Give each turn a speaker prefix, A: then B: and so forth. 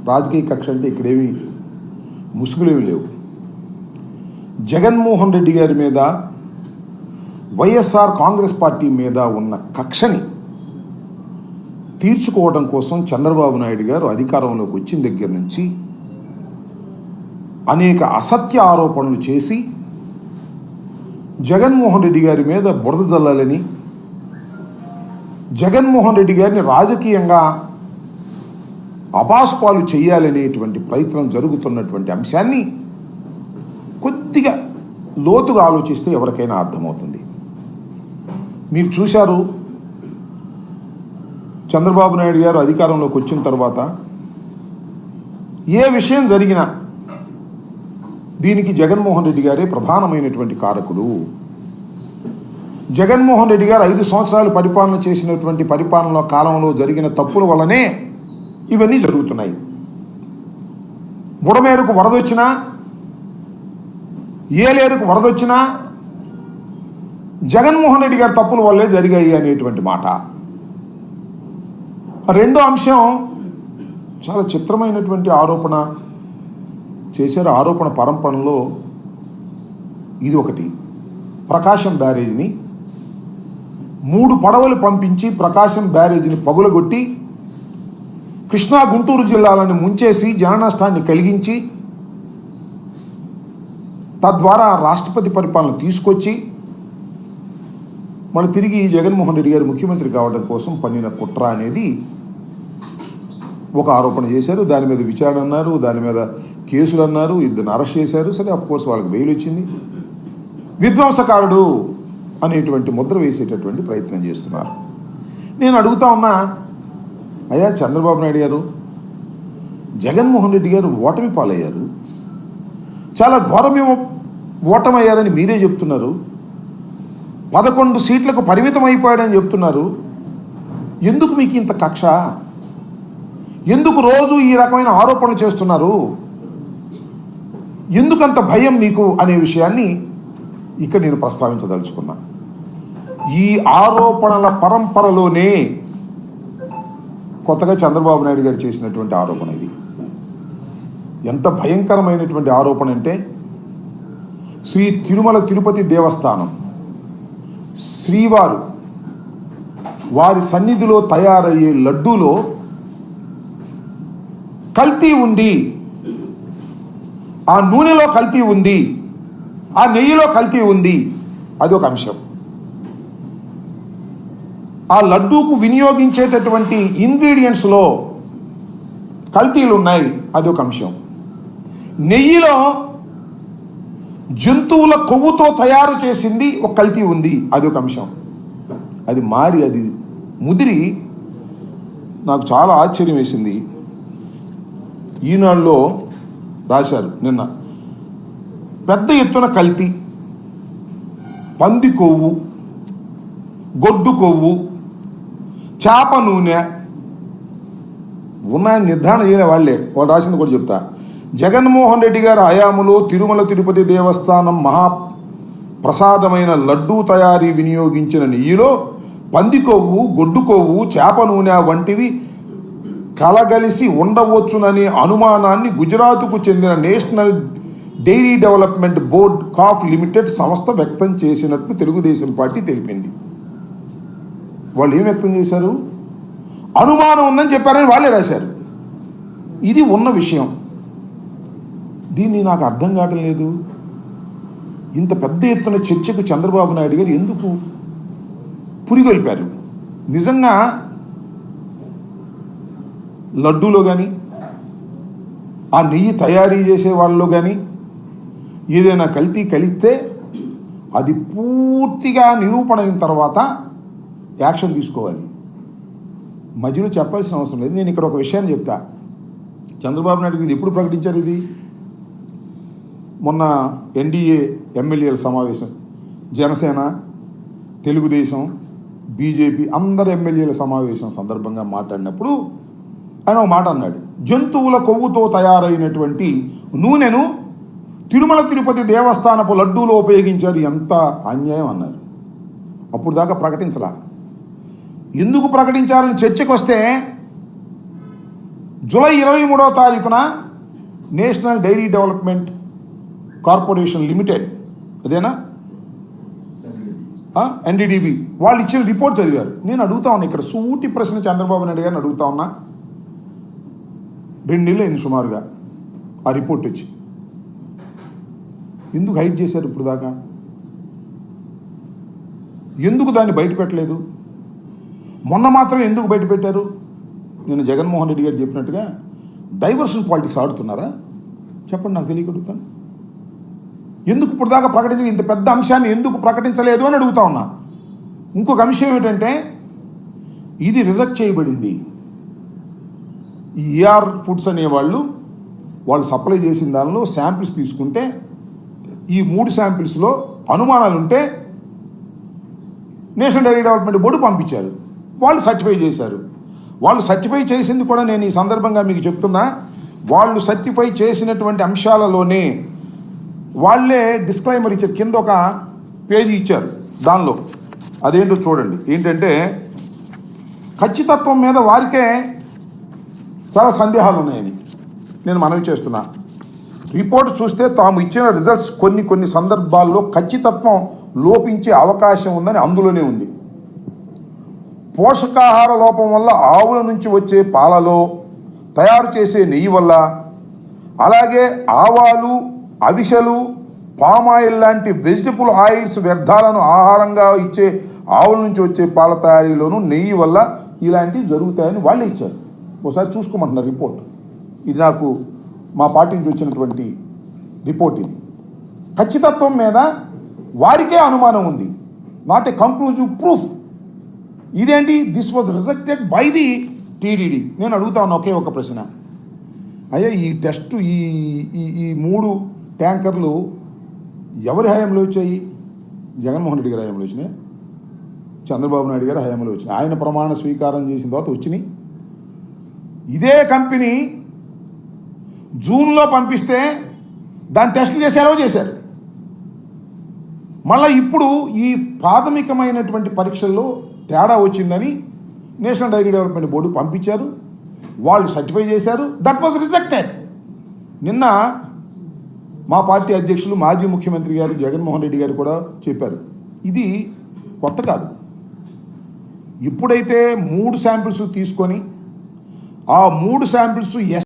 A: రాజకీయ కక్ష అంటే ఇక్కడేమీ ముసుగులేమి లేవు. జగన్మోహన్ రెడ్డి గారి మీద వైఎస్ఆర్ కాంగ్రెస్ పార్టీ మీద ఉన్న కక్షని తీర్చుకోవడం కోసం చంద్రబాబు నాయుడు గారు అధికారంలోకి వచ్చిన దగ్గర నుంచి అనేక అసత్య ఆరోపణలు చేసి జగన్మోహన్ రెడ్డి గారి మీద బురద జల్లాలని, జగన్మోహన్ రెడ్డి గారిని రాజకీయంగా అపాస్పాలు చేయాలనేటువంటి ప్రయత్నం జరుగుతున్నటువంటి అంశాన్ని కొద్దిగా లోతుగా ఆలోచిస్తే ఎవరికైనా అర్థమవుతుంది. మీరు చూశారు, చంద్రబాబు నాయుడు గారు అధికారంలోకి వచ్చిన తర్వాత ఏ విషయం జరిగినా దీనికి జగన్మోహన్ రెడ్డి గారే ప్రధానమైనటువంటి కారకుడు. జగన్మోహన్ రెడ్డి గారు 5 సంవత్సరాలు పరిపాలన చేసినటువంటి పరిపాలన కాలంలో జరిగిన తప్పుల వల్లనే ఇవన్నీ జరుగుతున్నాయి. బుడమేరుకు వరదొచ్చినా, ఏలేరుకు వరదొచ్చినా జగన్మోహన్ రెడ్డి గారి తప్పుల వల్లే జరిగాయి అనేటువంటి మాట. రెండో అంశం, చాలా చిత్రమైనటువంటి ఆరోపణ చేశారు. ఆరోపణ పరంపరలో ఇది ఒకటి. ప్రకాశం బ్యారేజ్ని 3 పడవలు పంపించి ప్రకాశం బ్యారేజ్ని పగులగొట్టి కృష్ణా గుంటూరు జిల్లాలను ముంచేసి జన నష్టాన్ని కలిగించి తద్వారా రాష్ట్రపతి పరిపాలన తీసుకొచ్చి మళ్ళీ తిరిగి జగన్మోహన్ రెడ్డి గారు ముఖ్యమంత్రి కావడం కోసం పన్నిన కుట్ర అనేది ఒక ఆరోపణ చేశారు. దాని మీద విచారణ అన్నారు, దాని మీద కేసులు అన్నారు, 2 అరెస్ట్ చేశారు. సరే, అఫ్కోర్స్ వాళ్ళకి బెయిల్ వచ్చింది. విధ్వంసకారుడు అనేటువంటి ముద్ర వేసేటటువంటి ప్రయత్నం చేస్తున్నారు. నేను అడుగుతా ఉన్నా, అయ్యా చంద్రబాబు నాయుడు గారు, జగన్మోహన్ రెడ్డి గారు ఓటమి పాలయ్యారు, చాలా ఘోరమేమో ఓటమయ్యారని మీరే చెప్తున్నారు, 11 సీట్లకు పరిమితం అయిపోయాడని చెప్తున్నారు. ఎందుకు మీకు ఇంత కక్ష? ఎందుకు రోజు ఈ రకమైన ఆరోపణలు చేస్తున్నారు? ఎందుకంత భయం మీకు అనే విషయాన్ని ఇక్కడ నేను ప్రస్తావించదలుచుకున్నా. ఈ ఆరోపణల పరంపరలోనే కొత్తగా చంద్రబాబు నాయుడు గారు చేసినటువంటి ఆరోపణ ఇది. ఎంత భయంకరమైనటువంటి ఆరోపణ అంటే, శ్రీ తిరుమల తిరుపతి దేవస్థానం శ్రీవారు వారి సన్నిధిలో తయారయ్యే లడ్డూలో కల్తీ ఉంది, ఆ నూనెలో కల్తీ ఉంది, ఆ నెయ్యిలో కల్తీ ఉంది, అది ఒక అంశం. ఆ లడ్డూకు వినియోగించేటటువంటి ఇంగ్రీడియంట్స్లో కల్తీలు ఉన్నాయి, అది ఒక అంశం. నెయ్యిలో జంతువుల కొవ్వుతో తయారు చేసింది ఒక కల్తీ ఉంది, అది ఒక అంశం. అది మారి అది ముదిరి నాకు చాలా ఆశ్చర్యం వేసింది. ఈనాడులో రాశారు నిన్న, పెద్ద ఎత్తున కల్తీ, పంది కొవ్వు, గొడ్డు కొవ్వు, చేప నూనె ఉన్నాయని నిర్ధారణ చేయలే వాళ్ళే. వాళ్ళు రాసింది కూడా చెప్తా. జగన్మోహన్ రెడ్డి గారి హయాములో తిరుమల తిరుపతి దేవస్థానం మహాప్రసాదమైన లడ్డూ తయారీ వినియోగించిన నెయ్యిలో పంది కొవ్వు, గొడ్డు కొవ్వు, చేప నూనె వంటివి కలగలిసి ఉండవచ్చుననే అనుమానాన్ని గుజరాత్కు చెందిన national dairy development board of limited సంస్థ వ్యక్తం చేసినట్లు తెలుగుదేశం పార్టీ తెలిపింది. వాళ్ళు ఏం వ్యక్తం చేశారు? అనుమానం ఉందని చెప్పారని వాళ్ళే రాశారు. ఇది ఉన్న విషయం. దీన్ని నాకు అర్థం కావటం లేదు. ఇంత పెద్ద ఎత్తున చర్చకు చంద్రబాబు నాయుడు గారు ఎందుకు పురిగొల్పారు? నిజంగా లడ్డూలో కానీ, ఆ నెయ్యి తయారీ చేసే వాళ్ళలో కానీ ఏదైనా కల్తీ కలిగితే అది పూర్తిగా నిరూపణ అయిన తర్వాత యాక్షన్ తీసుకోవాలి. మధ్యలో చెప్పాల్సిన అవసరం లేదు. నేను ఇక్కడ ఒక విషయాన్ని చెప్తా. చంద్రబాబు నాయుడు గారు ఎప్పుడు ప్రకటించారు ఇది? మొన్న ఎన్డీఏ ఎమ్మెల్యేల సమావేశం, జనసేన, తెలుగుదేశం, బీజేపీ అందరు ఎమ్మెల్యేల సమావేశం సందర్భంగా మాట్లాడినప్పుడు ఆయన ఒక మాట అన్నాడు. జంతువుల కొవ్వుతో తయారైనటువంటి నూనెను తిరుమల తిరుపతి దేవస్థానపు లడ్డూలో ఉపయోగించారు, ఎంత అన్యాయం అన్నారు. అప్పుడు దాకా ప్రకటించలా. ఎందుకు ప్రకటించారని చర్చకు వస్తే జూలై 23వ తారీఖున national dairy development corporation limited, అదేనా, NDDB, వాళ్ళు ఇచ్చిన రిపోర్ట్ చదివారు. నేను అడుగుతా ఉన్నా ఇక్కడ సూటి ప్రశ్న చంద్రబాబు నాయుడు గారిని అడుగుతా ఉన్నా. 2 నెలలు అయింది సుమారుగా ఆ రిపోర్ట్ వచ్చి. ఎందుకు హైడ్ చేశారు ఇప్పుడు దాకా? ఎందుకు దాన్ని బయట పెట్టలేదు? మొన్న మాత్రం ఎందుకు బయట పెట్టారు? నేను జగన్మోహన్ రెడ్డి గారు చెప్పినట్టుగా డైవర్షన్ పాలిటిక్స్ ఆడుతున్నారా? చెప్పండి, నాకు తెలియగలుగుతాను. ఎందుకు ఇప్పుడు దాకా ప్రకటించలేదు? ఇంత పెద్ద అంశాన్ని ఎందుకు ప్రకటించలేదు అని అడుగుతా ఉన్నా. ఇంకొక అంశం ఏమిటంటే, ఇది రిజెక్ట్ చేయబడింది. ఈ ER ఫుడ్స్ అనేవాళ్ళు సప్లై చేసిన దానిలో శాంపిల్స్ తీసుకుంటే ఈ 3 శాంపిల్స్లో అనుమానాలు ఉంటే నేషనల్ డైరీ డెవలప్మెంట్ బోర్డు పంపించారు. వాళ్ళు సర్టిఫై చేశారు. వాళ్ళు సర్టిఫై చేసింది కూడా నేను ఈ సందర్భంగా మీకు చెప్తున్నా. వాళ్ళు సర్టిఫై చేసినటువంటి అంశాలలోనే వాళ్ళే డిస్క్లైమర్ ఇచ్చారు. కింద ఒక పేజీ ఇచ్చారు. దానిలో అదేంటో చూడండి. ఏంటంటే, ఖచ్చితత్వం మీద వారికే చాలా సందేహాలు ఉన్నాయని నేను మనవి చేస్తున్నా. రిపోర్ట్ చూస్తే తాము ఇచ్చిన రిజల్ట్స్ కొన్ని సందర్భాల్లో ఖచ్చితత్వం లోపించే అవకాశం ఉందని అందులోనే ఉంది. పోషకాహార లోపం వల్ల ఆవుల నుంచి వచ్చే పాలలో, తయారు చేసే నెయ్యి వల్ల, అలాగే ఆవాలు, అవిసెలు, పామాయిల్ లాంటి వెజిటబుల్ ఆయిల్స్ వ్యర్థాలను ఆహారంగా ఇచ్చే ఆవుల నుంచి వచ్చే పాల తయారీలోనూ నెయ్యి వల్ల ఇలాంటివి జరుగుతాయని వాళ్ళే ఇచ్చారు. ఒకసారి చూసుకోమంటున్నారు రిపోర్ట్. ఇది నాకు మా పార్టీ నుంచి వచ్చినటువంటి రిపోర్ట్. ఇది ఖచ్చితత్వం మీద వారికే అనుమానం ఉంది, నాట్ ఏ కంక్లూజివ్ ప్రూఫ్. ఇదేంటి? This was rejected by the TDD. నేను అడుగుతా ఉన్నా ఒకే ఒక ప్రశ్న. అయ్యా, ఈ టెస్ట్ ఈ 3 ట్యాంకర్లు ఎవరి హయాంలో వచ్చాయి? జగన్మోహన్ రెడ్డి గారి హయాంలో వచ్చినాయి, చంద్రబాబు నాయుడు గారి హయాంలో వచ్చినాయి. ఆయన ప్రమాణ స్వీకారం చేసిన తర్వాత వచ్చినాయి. ఇదే కంపెనీ జూన్లో పంపిస్తే దాన్ని టెస్టులు చేసి అలౌ చేశారు. మళ్ళీ ఇప్పుడు ఈ ప్రాథమికమైనటువంటి పరీక్షల్లో తేడా వచ్చిందని నేషనల్ డైరీ డెవలప్మెంట్ బోర్డు పంపించారు. వాళ్ళు సర్టిఫై చేశారు. That was rejected. నిన్న మా పార్టీ అధ్యక్షులు, మాజీ ముఖ్యమంత్రి గారు జగన్మోహన్ రెడ్డి గారు కూడా చెప్పారు, ఇది కొత్త కాదు. ఇప్పుడైతే 3 శాంపిల్స్ తీసుకొని ఆ 3 శాంపిల్స్